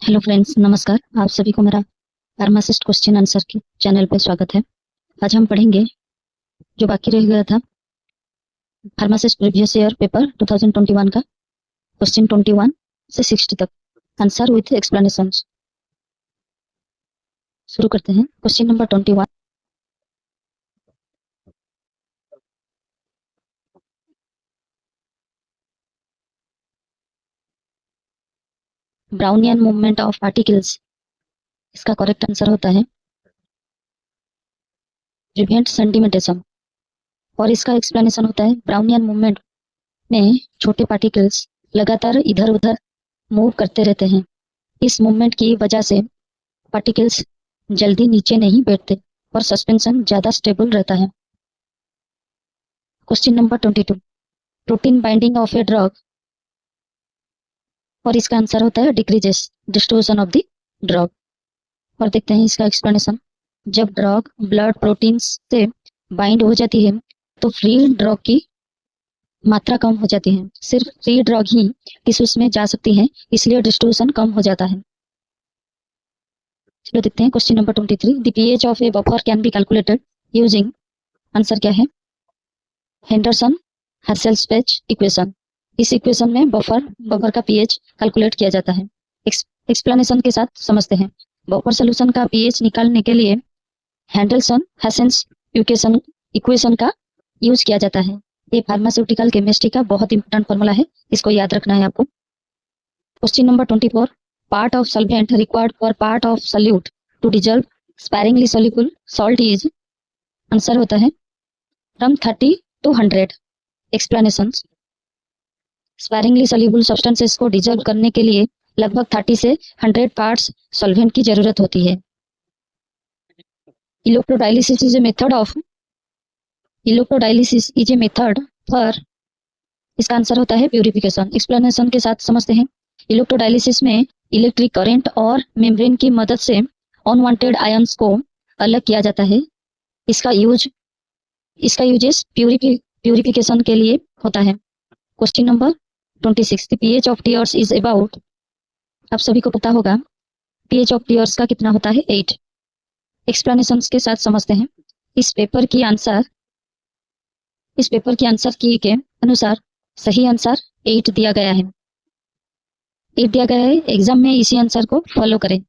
Hello friends, नमस्कार। आप सभी को मेरा फार्मासिस्ट क्वेश्चन आंसर के चैनल पे स्वागत है। आज हम पढ़ेंगे जो बाकी रह गया था फार्मासिस्ट प्रीवियस ईयर पेपर 2021 का क्वेश्चन 21 से 60 तक आंसर विथ एक्सप्लेनेशंस। शुरू करते हैं। Question number 21। Brownian movement of particles, इसका करेक्ट आंसर होता है प्रिवेंट सेडिमेंटेशन। और इसका एक्सप्लेनेशन होता है ब्राउनियन मूवमेंट में छोटे पार्टिकल्स लगातार इधर उधर मूव करते रहते हैं। इस मूवमेंट की वजह से पार्टिकल्स जल्दी नीचे नहीं बैठते और सस्पेंशन ज्यादा स्टेबल रहता है। Question number 22। Protein binding of a drug, और इसका आंसर होता है decreases distribution of the drug. और देखते हैं इसका एक्सप्लेनेशन। जब ड्रग ब्लड प्रोटीन्स से बाइंड हो जाती है तो फ्री ड्रग की मात्रा कम हो जाती है। सिर्फ फ्री ड्रग ही टिश्यूज में जा सकती है, इसलिए डिस्ट्रीब्यूशन कम हो जाता है। चलो देखते हैं question number 23। The pH of a buffer can be calculated using, answer क्या है? Henderson Hasselbalch equation. इस इक्वेशन में बफर का पीएच कैलकुलेट किया जाता है। एक्सप्लेनेशन के साथ समझते हैं। बफर सॉल्यूशन का पीएच निकालने के लिए हेंडरसन हसेल्स इक्वेशन का यूज किया जाता है। ये फार्मास्यूटिकल केमिस्ट्री का बहुत इंपॉर्टेंट फॉर्मूला है, इसको याद रखना है आपको। Question number 24। Part of solvent required for part of solute to dissolve sparingly soluble salt is, answer होता है from 30 to 100। Explanations. Sparingly soluble substances को डिजॉल्व करने के लिए लगभग 30 से 100 पार्ट्स सॉल्वेंट की जरूरत होती है। Electrodialysis is a method for, इसका आंसर होता है प्यूरिफिकेशन। एक्सप्लेनेशन के साथ समझते हैं। इलेक्ट्रोडायलिसिस में इलेक्ट्रिक करंट और मेम्ब्रेन की मदद से अनवांटेड आयंस को अलग किया जाता है। इसका यूज प्यूरिफिकेशन के लिए होता है। Question number 26। The pH of tears is about, आप सभी को पता होगा पीएच ऑफ टीयर्स का कितना होता है? 8। एक्सप्लेनेशंस के साथ समझते हैं। इस पेपर की आंसर की के अनुसार सही आंसर 8 दिया गया है। 8 दिया गया है। एग्जाम में इसी आंसर को फॉलो करें।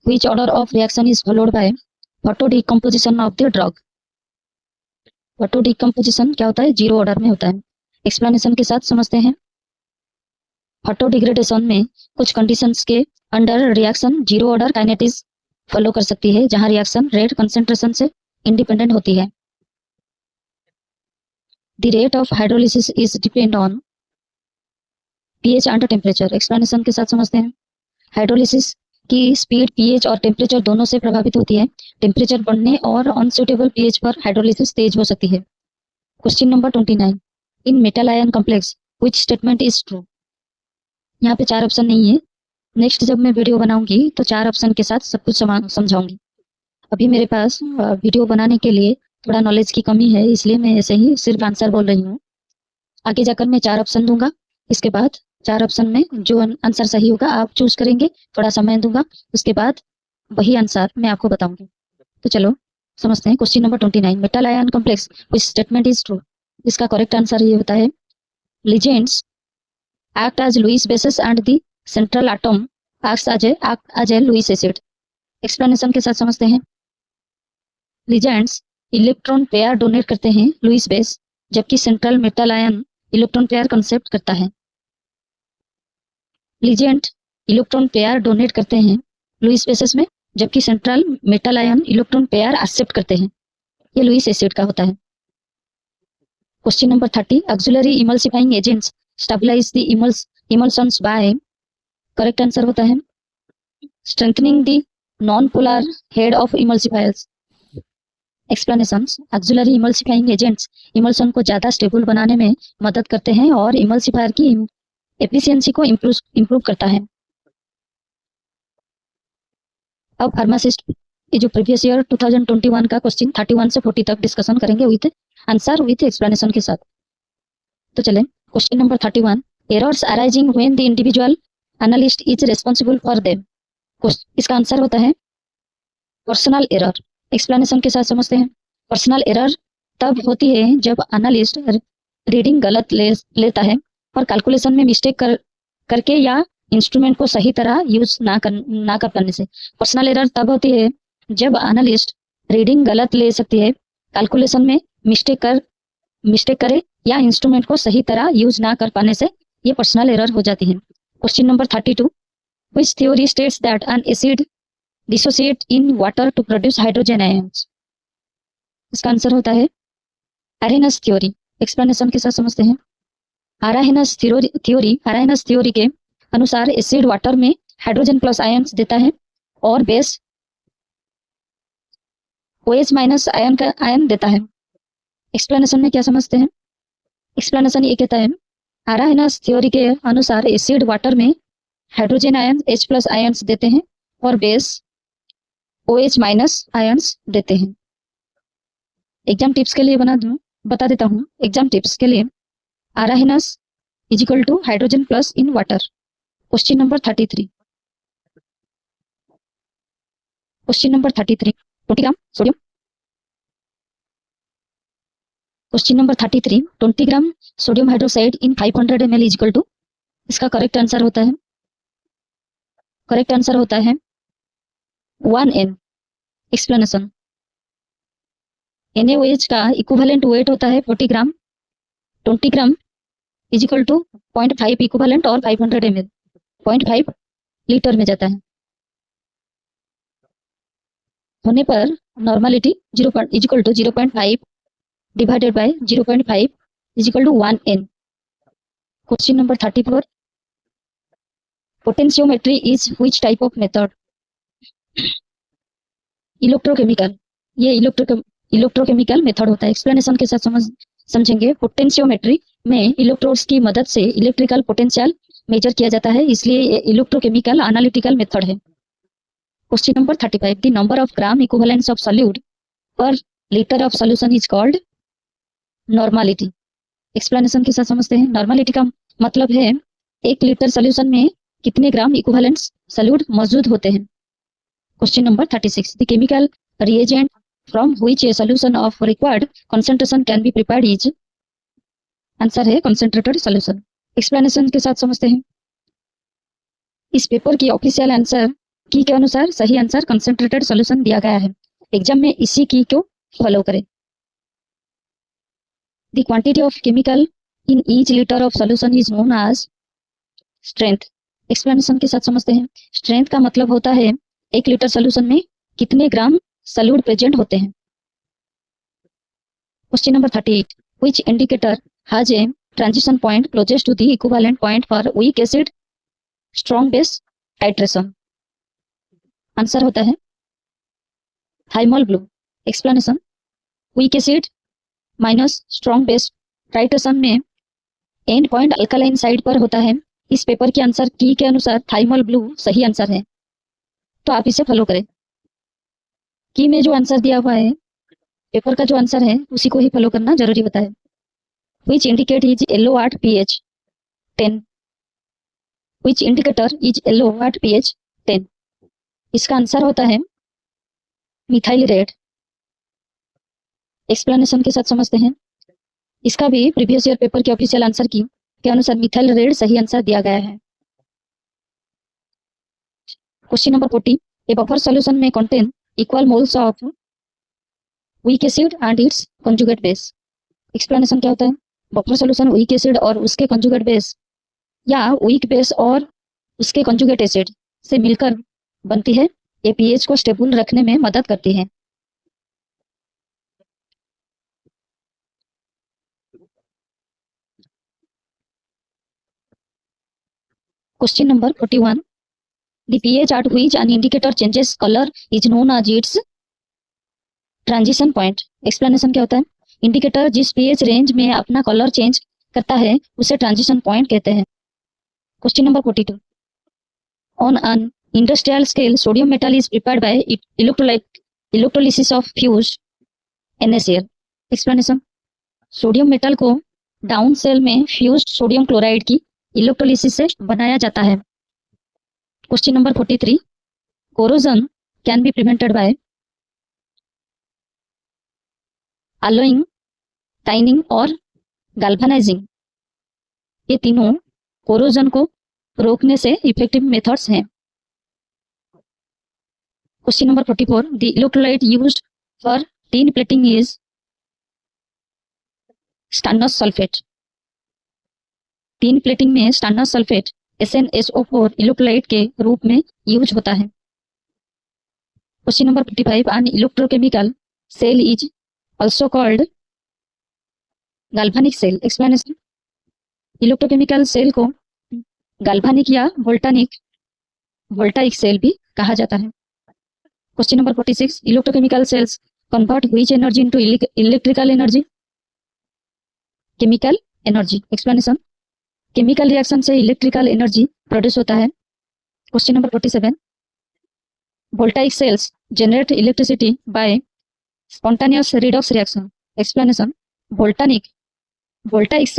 Which order of reaction is followed by photodecomposition of the drug? photodecomposition क्या होता है? 0 ऑर्डर में होता है। एक्सप्लेनेशन के साथ समझते हैं। फोटोडिग्रेडेशन में कुछ कंडीशंस के under reaction 0 order kinetics follow कर सकती है, जहां रिएक्शन रेट कंसेंट्रेशन से इंडिपेंडेंट होती है। The rate of hydrolysis is depend on pH and temperature. Explanation के साथ समझते हैं। हाइड्रोलिसिस की स्पीड पीएच और टेम्परेचर दोनों से प्रभावित होती है। टेम्परेचर बढ़ने और अनसुटेबल पीएच पर हाइड्रोलिसिस तेज हो सकती है। Question number 29। In metal ion complex which statement is true? यहाँ पे 4 ऑप्शन नहीं है। नेक्स्ट जब मैं वीडियो बनाऊंगी तो 4 ऑप्शन के साथ सब कुछ समझाऊंगी। अभी मेरे पास वीडियो बनाने के लिए थोड़ा नॉलेज की कमी है, इसलिए मैं ऐसे ही सिर्फ आंसर बोल रही हूँ। आगे जाकर मैं 4 ऑप्शन दूंगा। इसके बाद 4 ऑप्शन में जो आंसर सही होगा आप चूज करेंगे। थोड़ा समय दूंगा, उसके बाद वही आंसर मैं आपको बताऊंगी। तो चलो समझते हैं। Question number 29। Metal ion complex which statement is true? इसका करेक्ट आंसर ये होता है ligands act as Lewis bases and the central atom acts as a Lewis acid। Explanation के साथ समझते हैं। लिगेंड्स इलेक्ट्रॉन पेयर डोनेट करते हैं लुईस बेस, जबकि central metal ion electron pair concept करता है। लिगेंड इलेक्ट्रॉन पेयर डोनेट करते हैं लुईस बेसेस में, जबकि central metal ion electron pair accept करते हैं। ये लुईस एसिड का होता है। Question number 30। Auxiliary emulsifying agents stabilize the emulsions by, correct answer होता है strengthening the non polar head of emulsifiers. Explanations. Auxiliary emulsifying agents emulsion को ज्यादा स्टेबल बनाने में मदद करते हैं और इमल्सिफायर की एफिशिएंसी को इंप्रूव करता है। अब फार्मासिस्ट ये जो प्रीवियस ईयर 2021 का क्वेश्चन 31 से 40 तक डिस्कशन करेंगे विथ आंसर विथ एक्सप्लेनेशन के साथ। तो चलें question number 31, errors arising when the individual analyst is responsible for them. इसका आंसर होता है पर्सनल एरर। एक्सप्लेनेशन के साथ समझते हैं। पर्सनल एरर तब होती है जब एनालिस्ट रीडिंग गलत लेता है और कैलकुलेशन में मिस्टेक करके या इंस्ट्रूमेंट को सही तरह यूज ना कर पाने से। पर्सनल एरर तब होती है जब एनालिस्ट रीडिंग गलत ले सकती है, कैलकुलेशन में मिस्टेक करे या इंस्ट्रूमेंट को सही तरह यूज ना कर पाने से ये पर्सनल एरर हो जाती है। Question number 32, which theory states that an acid dissociate in water to produce hydrogen ions. इसका आंसर होता है अरेनस थ्योरी। एक्सप्लेनेशन के साथ समझते हैं। अरेनस थ्योरी के अनुसार एसिड वाटर में हाइड्रोजन प्लस आयंस देता है और बेस OH माइनस आयन देता है। एक्सप्लेनेशन में क्या समझते हैं। एक्सप्लेनेशन ये कहता है अरेनस थ्योरी के अनुसार एसिड वाटर में hydrogen ion H plus ions देते हैं और बेस OH माइनस आयंस देते हैं। एग्जाम टिप्स के लिए बता देता हूँ। एग्जाम टिप्स के लिए Arrhenius is equal to hydrogen plus in water. Question number 33, 20 gram sodium. Question number 33, 20 gram sodium hydroxide in 500 ml is equal to. इसका करेक्ट आंसर होता है 1N। एक्सप्लेनेशन, NaOH का इक्विवेलेंट वेट होता है 40 gram. 20 gram is equal to 0.5 equivalent और 500 ml 0.5 litre में जाता है। होने पर normality 0 is equal to 0.5 divided by 0.5 is equal to 1N। Question number 34, potentiometry is which type of method. Electrochemical, ये इलेक्ट्रोकेमिकल मेथड होता है। एक्सप्लेनेशन के साथ समझेंगे। पोटेंशियोमेट्री में इलेक्ट्रोड्स की मदद से इलेक्ट्रिकल पोटेंशियल मेजर किया जाता है, इसलिए ये इलेक्ट्रोकेमिकल एनालिटिकल मेथड है। Question number 35, the number of gram equivalence of solute per litre of solution is called normality. Explanation के साथ समझते हैं। नॉर्मलिटी का मतलब है 1 लीटर सॉल्यूशन में कितने ग्राम इक्विवेलेंस सॉल्यूट मौजूद होते हैं। Question number 36, the chemical reagent from which A solution of required concentration can be prepared is. Answer है कंसंट्रेटेड सॉल्यूशन। एक्सप्लेनेशन के साथ समझते हैं। इस पेपर की ऑफिशियल आंसर की के अनुसार सही आंसर कंसंट्रेटेड सॉल्यूशन दिया गया है। एग्जाम में इसी की को फॉलो करें। The quantity of chemical in each litre of solution is known as strength. Explanation के साथ समझते हैं। स्ट्रेंथ का मतलब होता है 1 लीटर सॉल्यूशन में कितने ग्राम सॉल्यूट प्रेजेंट होते हैं। Question number 38, which indicator has a transition point closest to the equivalent point for weak acid strong base titration. Answer होता है thymol blue. Explanation, weak acid minus strong base titration में end point alkaline side पर होता है। इस paper के answer की के अनुसार थाइमोल ब्लू सही आंसर है, तो आप इसे फॉलो करें। की में जो आंसर दिया हुआ है, पेपर का जो आंसर है उसी को ही फॉलो करना जरूरी होता है। Which indicate is yellow at pH 10। Which indicator is yellow at pH 10। इसका आंसर होता है मिथाइल रेड। एक्सप्लेनेशन के साथ समझते हैं। इसका भी प्रीवियस ईयर पेपर के ऑफिशियल आंसर की के अनुसार मिथाइल रेड सही आंसर दिया गया है। Question number 40, a buffer solution में contain equal moles of weak acid and its conjugate base. Explanation क्या होता है। बफर सॉल्यूशन वीक एसिड और उसके कंजुगेट बेस या वीक बेस और उसके कंजुगेट एसिड से मिलकर बनती है। ये पीएच को स्टेबल रखने में मदद करती है। Question number 41, the pH at which an indicator changes color is known as its transition point। Explanation क्या होता है। इंडिकेटर जिस pH रेंज में अपना कलर चेंज करता है उसे ट्रांजिशन पॉइंट कहते हैं। Question number 42, on an industrial scale sodium metal is prepared by electrolysis of fused NaCl। Explanation, sodium metal को डाउन सेल में फ्यूज्ड सोडियम क्लोराइड की इलेक्ट्रोलिसिस से बनाया जाता है। Question number 43, corrosion can be prevented by alloying, tinning और galvanizing. ये तीनों कोरोजन को रोकने से इफेक्टिव मेथड्स हैं। Question number 44, the electrolyte used for tin plating is stannous sulphate. Tin plating में स्टैंडर्स सल्फेट SnSO4 इलेक्ट्रोलाइट के रूप में यूज होता है। Question number 55, an electrochemical cell is also called galvanic cell. Explanation. Electrochemical cell को galvanic या voltaic cell भी कहा जाता है। Question number 46, electrochemical cells convert which energy into electrical energy. Chemical energy. Explanation. Chemical reaction से electrical energy produce होता है। Question number 47, voltaic cells generate electricity by spontaneous redox reaction. Explanation. Voltaic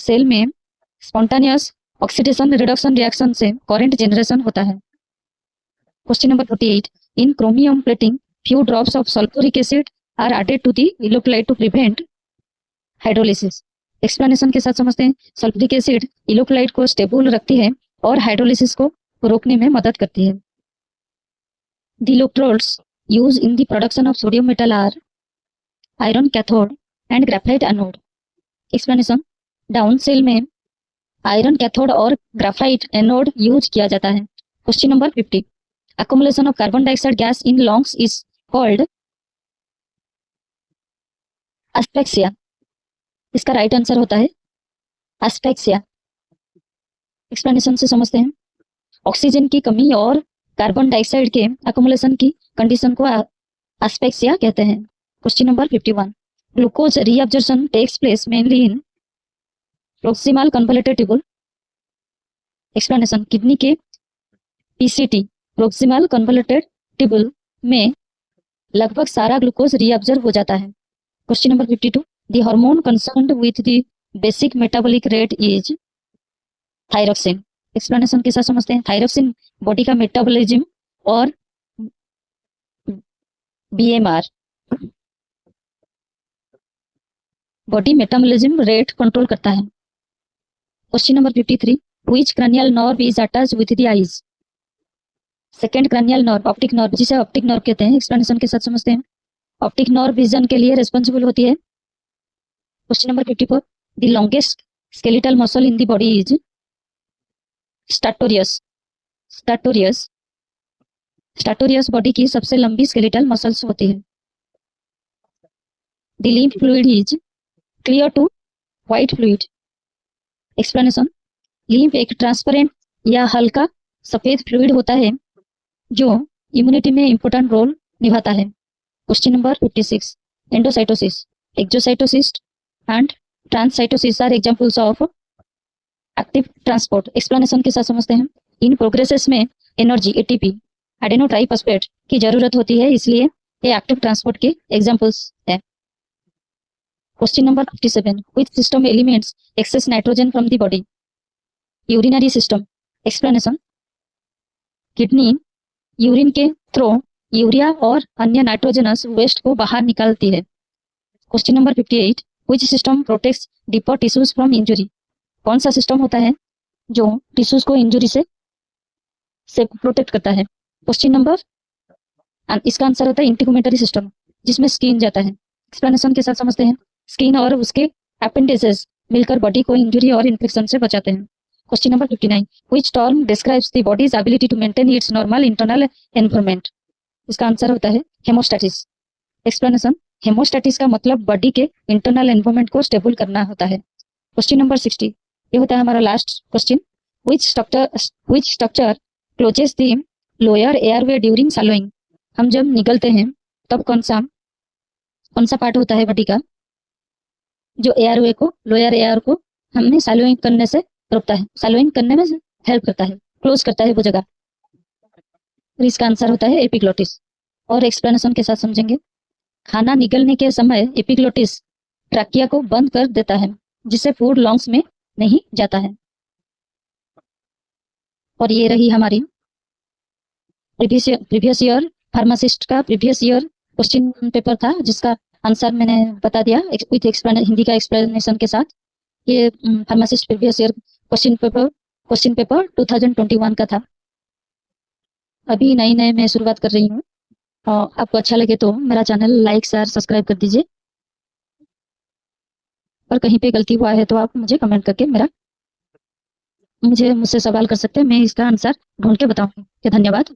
cell में spontaneous oxidation reduction reaction से current generation होता है। Question number 48, in chromium plating few drops of sulphuric acid are added to the electrolyte to prevent hydrolysis. Explanation के साथ समझते हैं। Sulphuric acid electrolyte को stable रखती है और हाइड्रोलिसिस को रोकने में मदद करती है। The electrodes use in the production of sodium metal are iron cathode and graphite anode. Explanation. Down cell में आयरन कैथोड और ग्रेफाइट एनोड यूज किया जाता है। Question number 50, accumulation of carbon dioxide gas in lungs is called asphyxia. इसका right answer होता है asphyxia. Explanation से समझते हैं। ऑक्सीजन की कमी और कार्बन डाइऑक्साइड के अकोमुलेशन की कंडीशन को एस्पेक्सिया कहते हैं। Question number 51, glucose reabsorption takes place mainly in proximal convoluted tubule. Explanation. Kidney के PCT प्रोक्सिमल कन्वोल्यूटेड ट्यूबुल में लगभग सारा ग्लूकोज रीअब्जॉर्ब हो जाता है। Question number 52, the hormone concerned with the basic metabolic rate is thyroxine. Explanation के साथ समझते हैं। थायरोक्सिन बॉडी का मेटाबॉलिज्म और BMR body metabolism rate control करता है। Question number 53, which cranial nerve is attached with the eyes. Second cranial nerve optic nerve, जिसे optic nerve कहते हैं। एक्सप्लेनेशन के साथ समझते हैं। ऑप्टिक नर्व विजन के लिए रिस्पॉन्सिबल होती है। Question number 54, the longest skeletal muscle in the body is sartorius. Sartorius body की सबसे लंबी स्केलेटल मसल्स होती है। The lymph fluid is clear to white fluid. Explanation. Lymph एक ट्रांसपेरेंट या हल्का सफेद फ्लूइड होता है जो इम्यूनिटी में इंपॉर्टेंट रोल निभाता है। Question number 56, endocytosis, exocytosis and transcytosis are examples of active transport. Explanation के साथ समझते हैं। इन प्रोग्रेसेस में एनर्जी ATP एडेनोट्राइफॉस्फेट की जरूरत होती है, इसलिए ये एक्टिव ट्रांसपोर्ट के एग्जांपल्स हैं। Question number 57, which system eliminates excess nitrogen from the body. Urinary system. Explanation. Kidney urine के थ्रू यूरिया और अन्य नाइट्रोजनस वेस्ट को बाहर निकालती है। Question number 58, which system protects deeper tissues from injury. कौन सा सिस्टम होता है जो टिश्यूज को इंजुरी से प्रोटेक्ट करता है। क्वेश्चन नंबर, इसका आंसर होता है इंटीग्युमेटरी सिस्टम, जिसमें स्किन जाता है। एक्सप्लेनेशन के साथ समझते हैं। स्किन और उसके एपेंडिसेस मिलकर बॉडी को इंजुरी और इन्फेक्शन से बचाते हैं। Question number 59, which term describes the body's ability to maintain its normal internal environment. इसका आंसर होता है हेमोस्टैटिस। एक्सप्लेनेशन। हेमोस्टैटिस का मतलब बॉडी के इंटरनल एनवायरनमेंट को स्टेबल करना होता है। क्वेश्चन नंबर 60, ये होता है हमारा last question. Which structure closes the lower airway during swallowing. हम जब निगलते हैं तब कौन सा पार्ट होता है बॉडी का जो एयरवे को, लोअर एयर को हमें सैलोइंग करने से रोकता है, सैलोइंग करने में हेल्प करता है, क्लोज करता है वो जगह। इसका आंसर होता है एपिग्लोटिस। और एक्सप्लेनेशन के साथ समझेंगे। खाना निगलने के समय एपिग्लोटिस ट्रैकिया को बंद कर देता है, जिससे फूड लंग्स में नहीं जाता है। और ये रही हमारी प्रीवियस ईयर फार्मासिस्ट का प्रीवियस ईयर क्वेश्चन पेपर था, जिसका आंसर मैंने बता दिया विथ हिंदी का एक्सप्लेनेशन के साथ। ये pharmacist previous year question paper 2021 का था। अभी नई मैं शुरुआत कर रही हूँ, और आपको अच्छा लगे तो मेरा चैनल लाइक शेयर सब्सक्राइब कर दीजिए, और कहीं पे गलती हुआ है तो आप मुझे कमेंट करके मुझसे सवाल कर सकते हैं, मैं इसका आंसर ढूंढ के बताऊंगी। धन्यवाद।